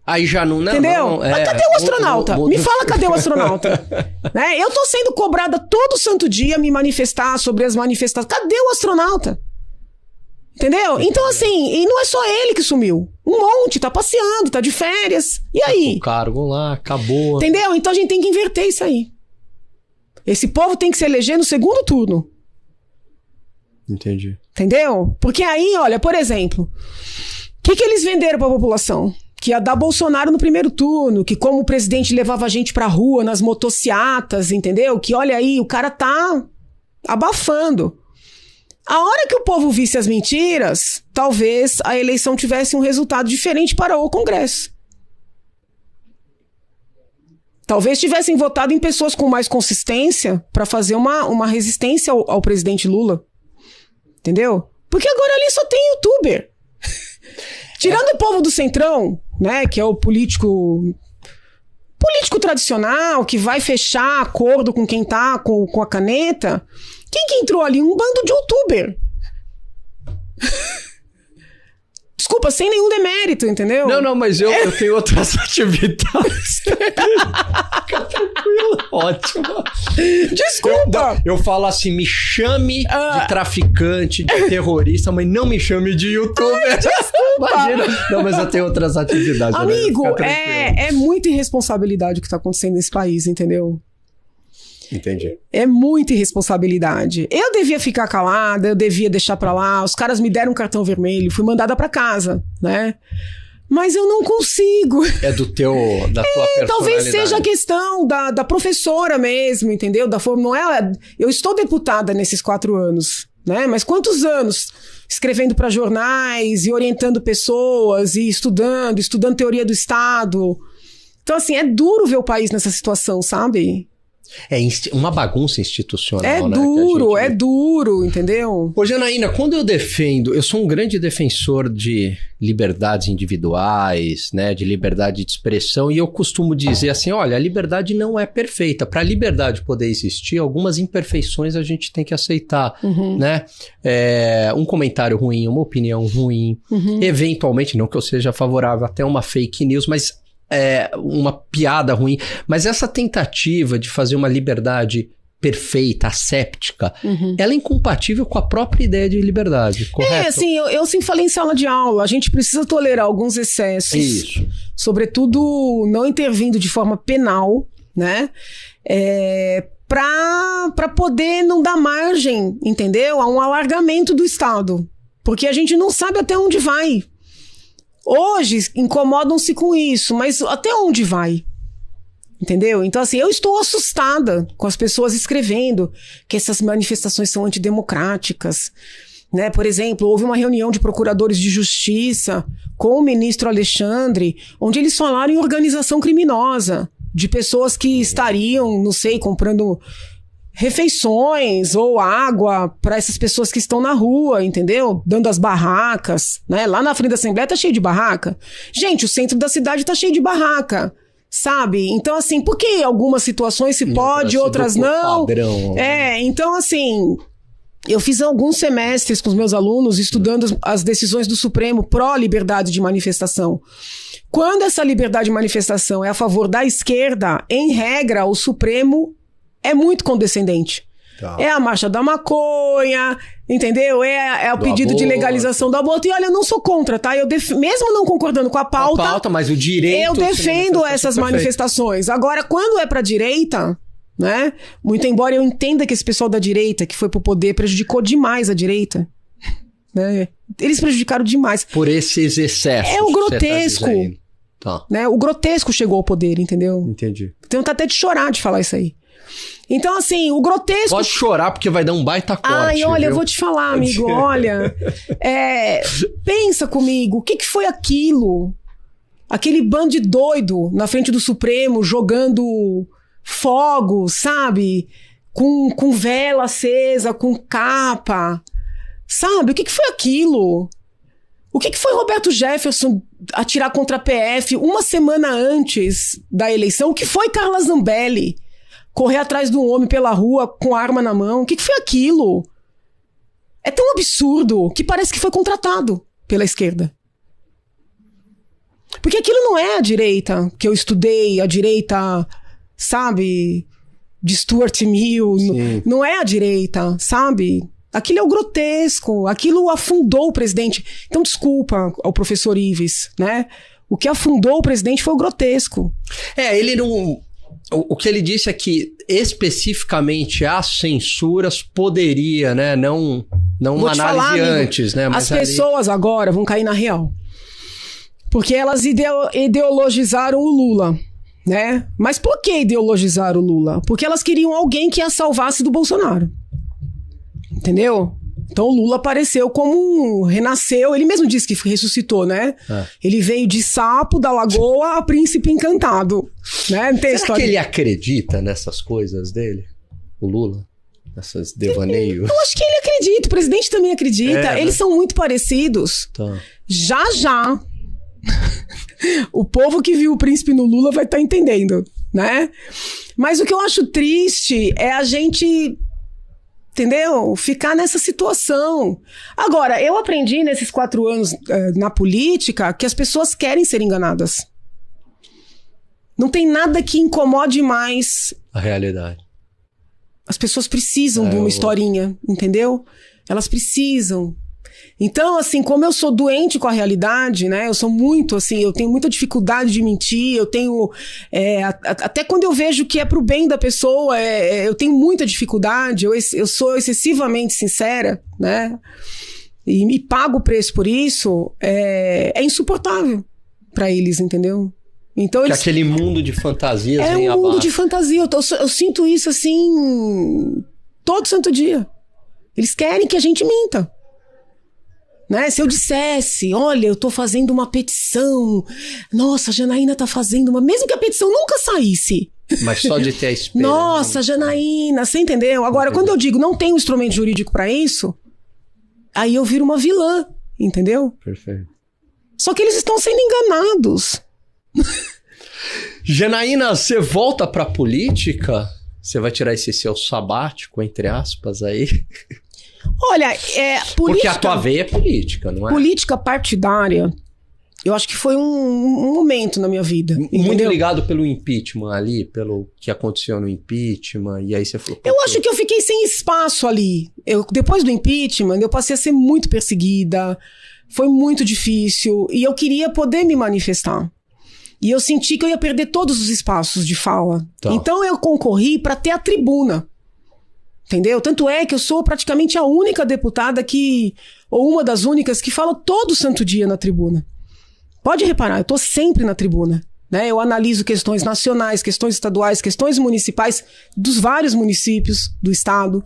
A: Aí já não...
B: Entendeu? Mas cadê o astronauta? Me fala, cadê o astronauta? Né? Eu tô sendo cobrada todo santo dia a me manifestar sobre as manifestações. Cadê o astronauta? Entendeu? Então, assim, e não é só ele que sumiu. Um monte, tá passeando, tá de férias. E aí?
A: O cargo lá, acabou.
B: Entendeu? Então a gente tem que inverter isso aí. Esse povo tem que se eleger no segundo turno.
A: Entendi.
B: Entendeu? Porque aí, olha, por exemplo, o que eles venderam pra população? Que ia dar Bolsonaro no primeiro turno, que como o presidente levava a gente pra rua, nas motociatas, entendeu? Que olha aí, o cara tá abafando. A hora que o povo visse as mentiras, talvez a eleição tivesse um resultado diferente para o Congresso. Talvez tivessem votado em pessoas com mais consistência para fazer uma resistência ao presidente Lula. Entendeu? Porque agora ali só tem youtuber. Tirando o povo do Centrão, né, que é o político tradicional, que vai fechar acordo com quem tá com a caneta. Quem que entrou ali? Um bando de youtuber. Desculpa, sem nenhum demérito, entendeu?
A: Não, mas eu tenho outras atividades. Fica tranquilo, ótimo.
B: Desculpa.
A: Eu falo assim, me chame de traficante, de terrorista, mas não me chame de youtuber. Imagina. Não, mas eu tenho outras atividades.
B: Amigo, é muita irresponsabilidade o que tá acontecendo nesse país, entendeu?
A: Entendi.
B: É muita irresponsabilidade. Eu devia ficar calada, eu devia deixar pra lá. Os caras me deram um cartão vermelho, fui mandada pra casa, né? Mas eu não consigo.
A: É da tua personalidade.
B: Talvez seja a questão da professora mesmo, entendeu? Não é, eu estou deputada nesses 4 anos, né? Mas quantos anos escrevendo pra jornais e orientando pessoas e estudando teoria do Estado. Então, assim, é duro ver o país nessa situação, sabe?
A: É uma bagunça institucional, né?
B: É duro, entendeu?
A: Ô, Janaína, quando eu sou um grande defensor de liberdades individuais, né, de liberdade de expressão, e eu costumo dizer assim, olha, a liberdade não é perfeita. Para a liberdade poder existir, algumas imperfeições a gente tem que aceitar, né? Um comentário ruim, uma opinião ruim, eventualmente, não que eu seja favorável até uma fake news, mas... uma piada ruim, mas essa tentativa de fazer uma liberdade perfeita, asséptica, ela é incompatível com a própria ideia de liberdade, correto?
B: Assim, eu sempre falei em sala de aula, a gente precisa tolerar alguns excessos.
A: Isso.
B: Sobretudo, não intervindo de forma penal, né? Para poder não dar margem, entendeu? A um alargamento do Estado. Porque a gente não sabe até onde vai. Hoje, incomodam-se com isso, mas até onde vai? Entendeu? Então, assim, eu estou assustada com as pessoas escrevendo que essas manifestações são antidemocráticas, né? Por exemplo, houve uma reunião de procuradores de justiça com o ministro Alexandre, onde eles falaram em organização criminosa, de pessoas que estariam, não sei, comprando refeições ou água para essas pessoas que estão na rua, entendeu? Dando as barracas, né? Lá na frente da Assembleia tá cheio de barraca. Gente, o centro da cidade tá cheio de barraca. Sabe? Então, assim, por que algumas situações se pode, outras não? Padrão. Então, assim, eu fiz alguns semestres com os meus alunos estudando as decisões do Supremo pró-liberdade de manifestação. Quando essa liberdade de manifestação é a favor da esquerda, em regra, o Supremo é muito condescendente. Tá. É a marcha da maconha, entendeu? É o pedido de legalização do aborto. E olha, eu não sou contra, tá? Mesmo não concordando com a pauta,
A: mas o direito...
B: Eu defendo essas manifestações. Agora, quando é pra direita, né? Muito embora eu entenda que esse pessoal da direita, que foi pro poder, prejudicou demais a direita. Né? Eles prejudicaram demais.
A: Por esses excessos.
B: É o grotesco. Tá. Né? O grotesco chegou ao poder, entendeu?
A: Entendi.
B: Tenho até de chorar de falar isso aí. Então, assim, o grotesco...
A: Pode chorar, porque vai dar um baita corte.
B: Ai, olha, viu? Eu vou te falar, amigo, olha. Pensa comigo, o que foi aquilo? Aquele bando de doido na frente do Supremo, jogando fogos, sabe? Com vela acesa, com capa. Sabe? O que foi aquilo? O que foi Roberto Jefferson atirar contra a PF uma semana antes da eleição? O que foi Carla Zambelli correr atrás de um homem pela rua com arma na mão? O que foi aquilo? É tão absurdo que parece que foi contratado pela esquerda. Porque aquilo não é a direita que eu estudei, a direita, sabe, de Stuart Mill. Não é a direita, sabe? Aquilo é o grotesco, aquilo afundou o presidente. Então, desculpa ao professor Ives, né? O que afundou o presidente foi o grotesco.
A: Ele não... O que ele disse é que, especificamente, as censuras poderia, né? Não uma análise antes, né?
B: Mas as pessoas agora vão cair na real. Porque elas ideologizaram o Lula, né? Mas por que ideologizaram o Lula? Porque elas queriam alguém que a salvasse do Bolsonaro. Entendeu? Então o Lula apareceu como renasceu, ele mesmo disse que ressuscitou, né? Ele veio de sapo da lagoa a príncipe encantado, né? Não tem
A: Será que ele acredita nessas coisas dele? O Lula? Essas devaneios?
B: Eu acho que ele acredita, o presidente também acredita. Né? Eles são muito parecidos.
A: Tá.
B: Já. O povo que viu o príncipe no Lula vai estar entendendo, né? Mas o que eu acho triste é a gente... Entendeu? Ficar nessa situação. Agora, eu aprendi nesses 4 anos na política que as pessoas querem ser enganadas. Não tem nada que incomode mais
A: a realidade.
B: As pessoas precisam de uma historinha, entendeu? Elas precisam. Então, assim, como eu sou doente com a realidade, né? Eu sou muito, assim, eu tenho muita dificuldade de mentir, eu tenho... até quando eu vejo que é pro bem da pessoa, eu tenho muita dificuldade, eu sou excessivamente sincera, né? E me pago o preço por isso, é insuportável pra eles, entendeu? Então eles...
A: Que aquele mundo de fantasias vem
B: abaixo. É um mundo de fantasia, eu sinto isso, assim, todo santo dia. Eles querem que a gente minta. Né? Se eu dissesse, olha, eu tô fazendo uma petição, nossa, a Janaína tá fazendo uma... Mesmo que a petição nunca saísse.
A: Mas só de ter a esperança.
B: Nossa, Janaína, você entendeu? Agora, quando eu digo não tem um instrumento jurídico pra isso, aí eu viro uma vilã, entendeu?
A: Perfeito.
B: Só que eles estão sendo enganados.
A: Janaína, você volta pra política? Você vai tirar esse seu sabático, entre aspas, aí?
B: Olha, política...
A: Porque a tua veia é política, não é?
B: Política partidária, Eu acho que foi um momento na minha vida.
A: Muito
B: entendeu?
A: ligado pelo impeachment ali, pelo que aconteceu no impeachment, e aí você falou...
B: Eu acho que eu fiquei sem espaço ali. Depois do impeachment, eu passei a ser muito perseguida, foi muito difícil, e eu queria poder me manifestar. E eu senti que eu ia perder todos os espaços de fala. Tá. Então eu concorri para ter a tribuna. Entendeu? Tanto é que eu sou praticamente a única deputada ou uma das únicas que fala todo santo dia na tribuna. Pode reparar, eu tô sempre na tribuna. Né? Eu analiso questões nacionais, questões estaduais, questões municipais dos vários municípios do estado.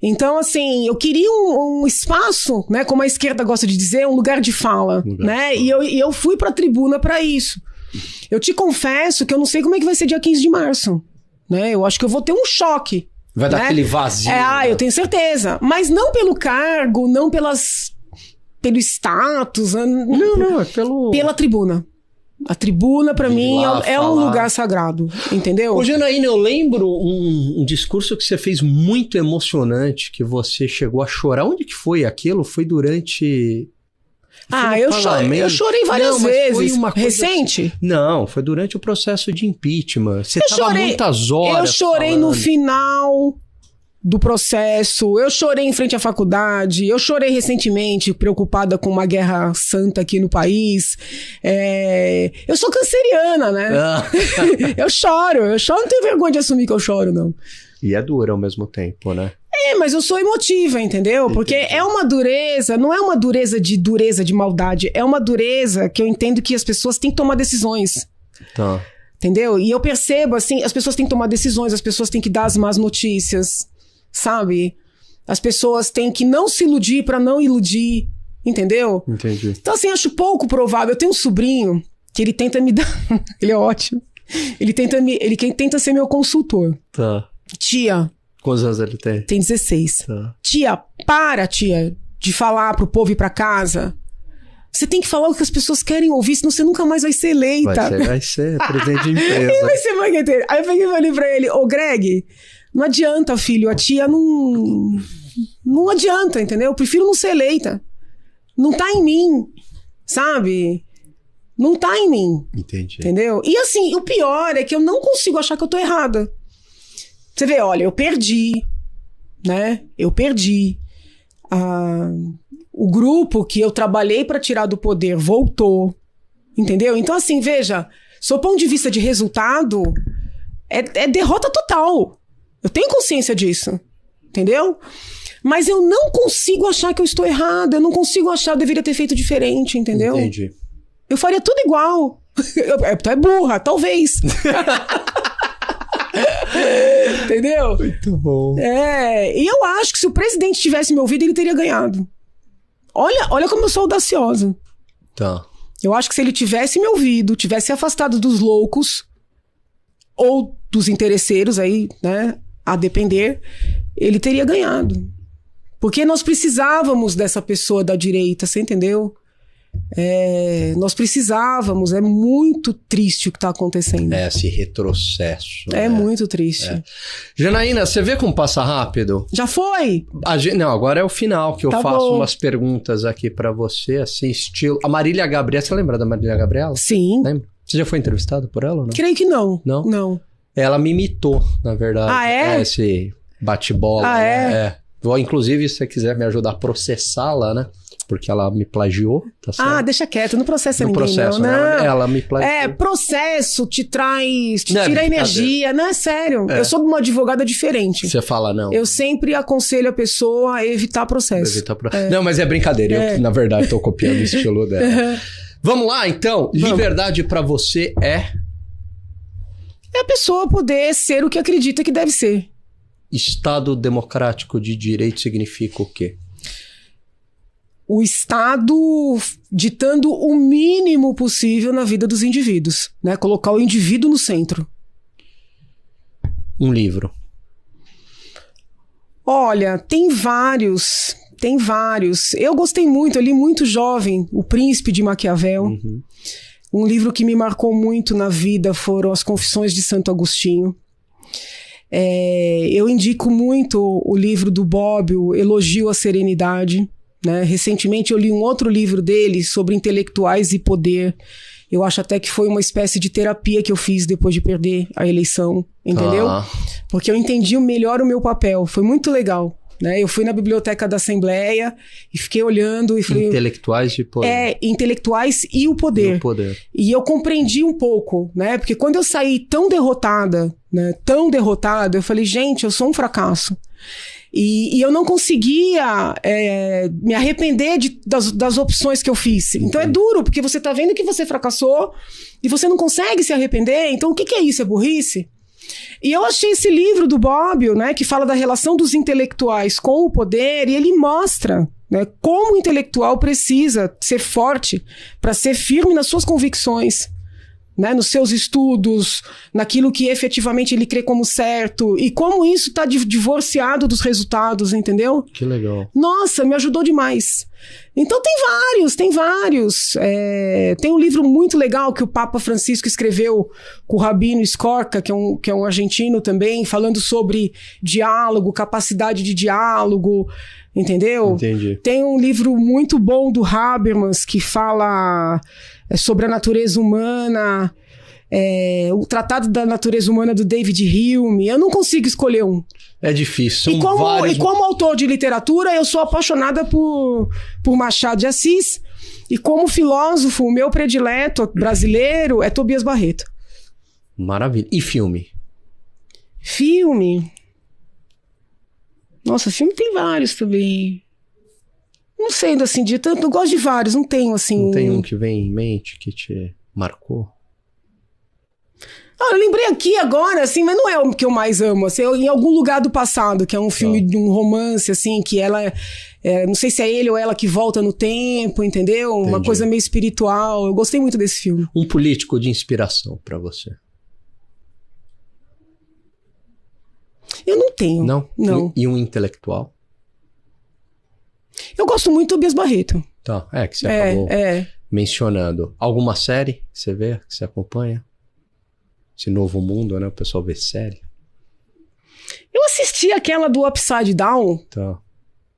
B: Então, assim, eu queria um espaço, né, como a esquerda gosta de dizer, um lugar de fala. Né? E eu fui pra tribuna para isso. Eu te confesso que eu não sei como é que vai ser dia 15 de março. Né? Eu acho que eu vou ter um choque.
A: Vai dar aquele vazio.
B: Né? Eu tenho certeza. Mas não pelo cargo, não pelo status.
A: Não, é
B: pela tribuna. A tribuna, pra mim, é um lugar sagrado, entendeu?
A: Ô, Janaína, eu lembro um discurso que você fez muito emocionante, que você chegou a chorar. Onde que foi aquilo? Foi durante...
B: eu chorei várias vezes. Foi uma coisa recente?
A: Assim. Não, foi durante o processo de impeachment. Você tava muitas horas
B: Eu chorei falando. No final do processo, eu chorei em frente à faculdade, eu chorei recentemente, preocupada com uma guerra santa aqui no país. Eu sou canceriana, né? Eu choro, não tenho vergonha de assumir que eu choro, não.
A: E é dura ao mesmo tempo, né?
B: Mas eu sou emotiva, entendeu? Porque é uma dureza, não é uma dureza de maldade, é uma dureza que eu entendo que as pessoas têm que tomar decisões.
A: Tá.
B: Entendeu? E eu percebo, assim, as pessoas têm que tomar decisões, as pessoas têm que dar as más notícias, sabe? As pessoas têm que não se iludir pra não iludir, entendeu?
A: Entendi.
B: Então, assim, acho pouco provável. Eu tenho um sobrinho que ele tenta me dar... Ele é ótimo. Ele tenta ser meu consultor.
A: Tá.
B: Tia...
A: Quantos anos ele tem?
B: Tem 16.
A: Tá.
B: Tia, de falar pro povo ir pra casa. Você tem que falar o que as pessoas querem ouvir, senão você nunca mais vai ser eleita.
A: Vai ser presidente de empresa.
B: Ele vai ser marqueteiro. Aí eu peguei e falei pra ele, Greg, não adianta, filho, a tia não adianta, entendeu? Eu prefiro não ser eleita. Não tá em mim, sabe? Não tá em mim.
A: Entendi.
B: Entendeu? E assim, o pior é que eu não consigo achar que eu tô errada. Você vê, olha, eu perdi, né? Eu perdi. O grupo que eu trabalhei para tirar do poder voltou, entendeu? Então, assim, veja, sob o ponto de vista de resultado, é derrota total. Eu tenho consciência disso, entendeu? Mas eu não consigo achar que eu estou errada, eu não consigo achar que eu deveria ter feito diferente, entendeu?
A: Entendi.
B: Eu faria tudo igual. Tu é burra, talvez. Entendeu?
A: Muito bom.
B: E eu acho que se o presidente tivesse me ouvido, ele teria ganhado. Olha como eu sou audaciosa.
A: Tá.
B: Eu acho que se ele tivesse me ouvido, tivesse afastado dos loucos ou dos interesseiros aí, né, a depender, ele teria ganhado. Porque nós precisávamos dessa pessoa da direita, você entendeu? Nós precisávamos, é muito triste o que está acontecendo.
A: Esse retrocesso.
B: É muito triste.
A: Janaína, você vê como passa rápido?
B: Já foi?
A: Não, agora é o final que eu faço
B: bom.
A: Umas perguntas aqui pra você, assim, estilo... A Marília Gabriela, você lembra da Marília Gabriela?
B: Sim.
A: Lembra? Você já foi entrevistada por ela ou não?
B: Creio que não.
A: Não?
B: Não.
A: Ela me imitou, na verdade.
B: Ah, é?
A: Esse bate-bola.
B: Ah, é?
A: Inclusive, se você quiser me ajudar a processá-la, né? Porque ela me plagiou, tá certo?
B: Deixa quieto, não processa ninguém,
A: processo,
B: não.
A: Ela me plagiou.
B: Processo te tira energia. Não, é sério. Eu sou uma advogada diferente.
A: Você fala não.
B: Eu sempre aconselho a pessoa a evitar processo.
A: Não, mas é brincadeira. Eu, na verdade, tô copiando o estilo dela. Vamos lá, então. Liberdade pra você é
B: a pessoa poder ser o que acredita que deve ser.
A: Estado democrático de direito significa o quê?
B: O Estado ditando o mínimo possível na vida dos indivíduos, né? Colocar o indivíduo no centro.
A: Um livro.
B: Olha, tem vários. Eu gostei muito, eu li muito jovem, O Príncipe de Maquiavel.
A: Uhum.
B: Um livro que me marcou muito na vida foram As Confissões de Santo Agostinho. Eu indico muito o livro do Bobbio, Elogio à Serenidade. né? Recentemente eu li um outro livro dele sobre intelectuais e poder. Eu acho até que foi uma espécie de terapia que eu fiz depois de perder a eleição, entendeu? Porque eu entendi melhor o meu papel. Foi muito legal, né? Eu fui na biblioteca da Assembleia e fiquei olhando e falei...
A: Intelectuais e poder.
B: Intelectuais e o poder.
A: E o poder.
B: E eu compreendi um pouco, né? Porque quando eu saí tão derrotada, né? Tão derrotada, eu falei, gente, eu sou um fracasso. E eu não conseguia me arrepender das opções que eu fiz. Então é duro, porque você tá vendo que você fracassou e você não consegue se arrepender. Então o que é isso? É burrice? E eu achei esse livro do Bobbio, né, que fala da relação dos intelectuais com o poder, e ele mostra, né, como o intelectual precisa ser forte para ser firme nas suas convicções, né, nos seus estudos, naquilo que efetivamente ele crê como certo, e como isso está divorciado dos resultados, entendeu?
A: Que legal.
B: Nossa, me ajudou demais. Então tem vários. Tem um livro muito legal que o Papa Francisco escreveu com o Rabino Skorka, que é um argentino também, falando sobre diálogo, capacidade de diálogo, entendeu?
A: Entendi.
B: Tem um livro muito bom do Habermas que fala sobre a natureza humana, o Tratado da Natureza Humana do David Hume. Eu não consigo escolher um.
A: É difícil.
B: E como autor de literatura, eu sou apaixonada por Machado de Assis. E como filósofo, o meu predileto brasileiro é Tobias Barreto.
A: Maravilha. E filme?
B: Filme? Nossa, filme tem vários também. Não sei, assim, de tanto. Eu gosto de vários, não tenho assim.
A: Não tem um que vem em mente que te marcou?
B: Eu lembrei aqui agora, assim, mas não é o que eu mais amo. Assim, Em Algum Lugar do Passado, que é um filme de um romance, assim, que ela... não sei se é ele ou ela que volta no tempo, entendeu?
A: Entendi.
B: Uma coisa meio espiritual. Eu gostei muito desse filme.
A: Um político de inspiração pra você?
B: Eu não tenho.
A: Não?
B: Não.
A: E um intelectual?
B: Eu gosto muito do Tobias Barreto.
A: Tá, que você acabou mencionando. Alguma série que você vê, que você acompanha? Esse novo mundo, né? O pessoal vê série.
B: Eu assisti aquela do Upside Down.
A: Tá.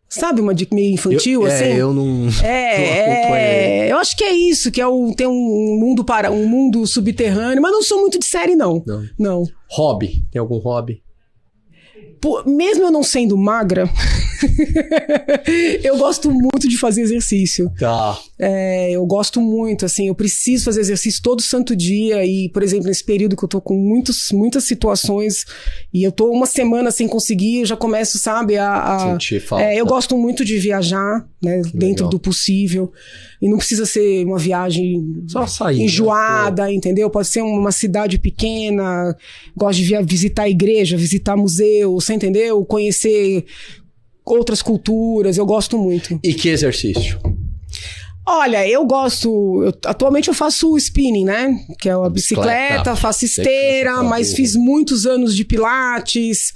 B: Sabe, uma de meio infantil, assim?
A: Eu não acompanhei.
B: Eu acho que é isso, que tem um mundo subterrâneo, mas não sou muito de série, não. Não.
A: Hobby? Tem algum hobby?
B: Mesmo eu não sendo magra, eu gosto muito de fazer exercício.
A: Tá.
B: Eu gosto muito, assim, eu preciso fazer exercício todo santo dia e, por exemplo, nesse período que eu tô com muitas situações e eu tô uma semana sem conseguir, eu já começo, sabe,
A: sentir falta.
B: Eu gosto muito de viajar, né, dentro do possível. E não precisa ser uma viagem
A: só sair,
B: enjoada, né? Entendeu? Pode ser uma cidade pequena, gosto de visitar a igreja, visitar museu, você entendeu? Conhecer outras culturas, eu gosto muito.
A: E que exercício?
B: Olha, eu gosto... atualmente eu faço spinning, né? Que é a bicicleta, faço esteira, mas fiz muitos anos de pilates.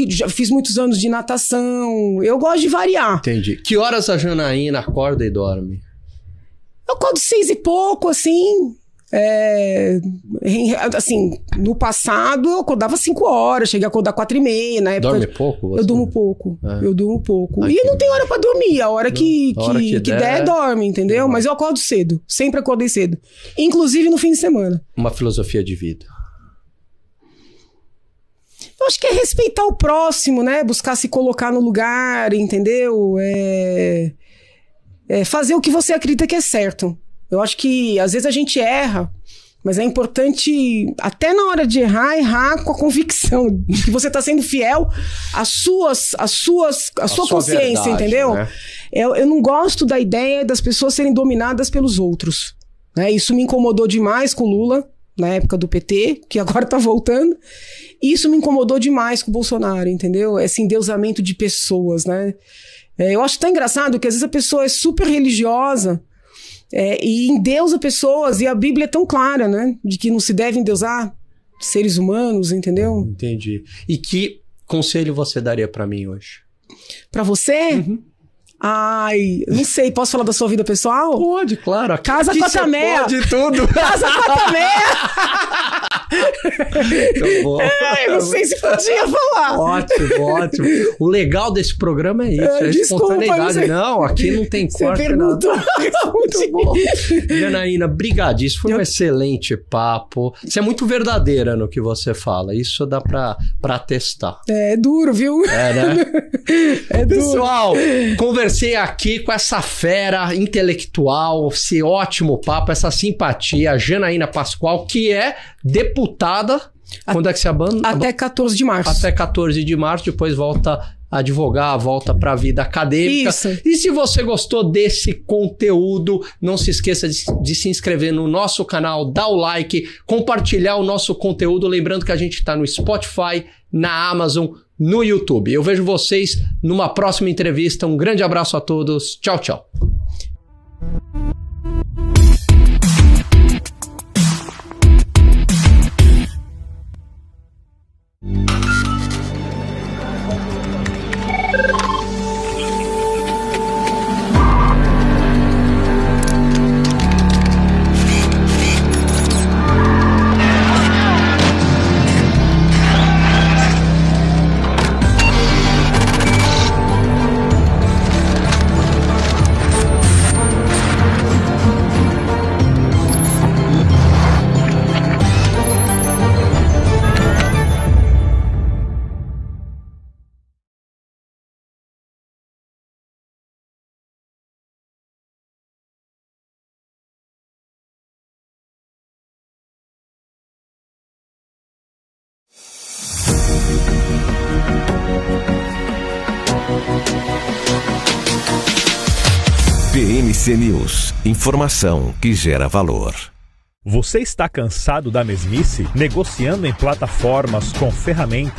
B: Já fiz muitos anos de natação. Eu gosto de variar.
A: Entendi. Que horas a Janaína acorda e dorme?
B: Eu acordo 6 e pouco, assim... assim, no passado eu acordava 5 horas, cheguei a acordar 4:30, na época...
A: Dorme pouco? Você?
B: Eu durmo pouco. E não tem hora pra dormir, a hora que der, dorme, entendeu? Mas eu acordo cedo, sempre acordei cedo. Inclusive no fim de semana.
A: Uma filosofia de vida.
B: Eu acho que é respeitar o próximo, né? Buscar se colocar no lugar, entendeu? Fazer o que você acredita que é certo. Eu acho que às vezes a gente erra, mas é importante, até na hora de errar com a convicção de que você está sendo fiel às sua consciência, verdade, entendeu? Né? Eu não gosto da ideia das pessoas serem dominadas pelos outros. Né? Isso me incomodou demais com o Lula, na época do PT, que agora está voltando. E isso me incomodou demais com o Bolsonaro, entendeu? Esse endeusamento de pessoas, né? Eu acho tão engraçado que às vezes a pessoa é super religiosa, e endeusa pessoas, e a Bíblia é tão clara, né? De que não se deve endeusar seres humanos, entendeu?
A: Entendi. E que conselho você daria pra mim hoje?
B: Pra você?
A: Uhum.
B: Ai, não sei, posso falar da sua vida pessoal?
A: Pode, claro.
B: Casa com a Tameia.
A: Pode tudo.
B: Casa com a Tameia.
A: Muito bom.
B: Não sei se podia falar.
A: Ótimo. O legal desse programa é isso, é a espontaneidade. Não, aqui não tem corte. Muito bom. Janaína, brigadíssimo. Foi um excelente papo. Você é muito verdadeira no que você fala. Isso dá pra testar.
B: É duro, viu?
A: É, né?
B: É duro.
A: Pessoal, conversei aqui com essa fera intelectual, esse ótimo papo, essa simpatia, a Janaína Pascoal, que é deputada. Quando é que se abandona?
B: Até 14 de março.
A: Até 14 de março, depois volta a advogar, volta para a vida acadêmica.
B: Isso.
A: E se você gostou desse conteúdo, não se esqueça de se inscrever no nosso canal, dar o like, compartilhar o nosso conteúdo. Lembrando que a gente está no Spotify, na Amazon, no YouTube. Eu vejo vocês numa próxima entrevista. Um grande abraço a todos. Tchau, tchau.
C: PMC News. Informação que gera valor.
D: Você está cansado da mesmice? Negociando em plataformas com ferramentas